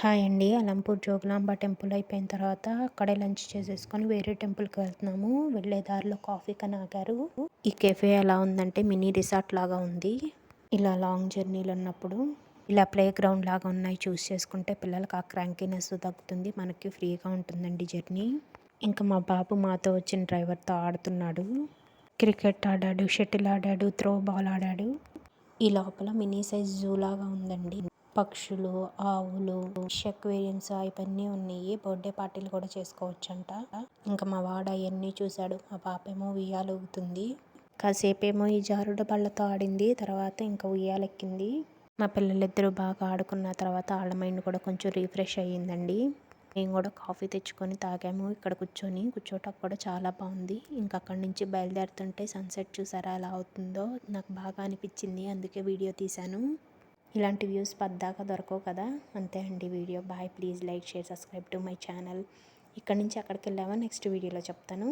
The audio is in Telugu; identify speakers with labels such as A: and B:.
A: హాయ్ అండి. అలంపూర్ జోగులాంబ టెంపుల్ అయిపోయిన తర్వాత అక్కడే లంచ్ చేసేసుకొని వేరే టెంపుల్కి వెళ్తున్నాము. వెళ్ళే దారిలో కాఫీ కని ఆగారు. ఈ కెఫే ఎలా ఉందంటే మినీ రిసార్ట్ లాగా ఉంది. ఇలా లాంగ్ జర్నీలు ఉన్నప్పుడు ఇలా ప్లే గ్రౌండ్ లాగా ఉన్నాయి చూస్ చేసుకుంటే పిల్లలకి ఆ క్రాంకీనెస్ తగ్గుతుంది. మనకి ఫ్రీగా ఉంటుందండి జర్నీ. ఇంకా మా బాబు మాతో వచ్చిన డ్రైవర్తో ఆడుతున్నాడు. క్రికెట్ ఆడాడు, షటిల్ ఆడాడు, త్రో బాల్ ఆడాడు. ఈ లోపల మినీ సైజ్ జూ లాగా ఉందండి. పక్షులు, ఆవులు, ఫిష్ అక్వేరియంస్ ఇవన్నీ ఉన్నాయి. బర్త్డే పార్టీలు కూడా చేసుకోవచ్చంట. ఇంకా మా వాడు అవన్నీ చూశాడు. మా పాపేమో ఉయ్యాలు ఊగుతుంది. కాసేపేమో ఈ జారుడు బళ్ళతో ఆడింది. తర్వాత ఇంకా ఉయ్యాలెక్కింది. మా పిల్లలిద్దరూ బాగా ఆడుకున్న తర్వాత వాళ్ళ మైండ్ కూడా కొంచెం రిఫ్రెష్ అయ్యిందండి. మేము కూడా కాఫీ తెచ్చుకొని తాగాము. ఇక్కడ కూర్చోటకు కూడా చాలా బాగుంది. ఇంకా అక్కడి నుంచి బయలుదేరుతుంటే సన్సెట్ చూసారా ఎలా అవుతుందో నాకు బాగా అనిపించింది. అందుకే వీడియో తీశాను. ఇలాంటి వ్యూస్ పద్దాకా దొరకవు కదా. అంతే అండి video. Bye. Please like, share, subscribe to my channel. ఇక్కడ నుంచి అక్కడికి వెళ్ళామా నెక్స్ట్ వీడియోలో చెప్తాను.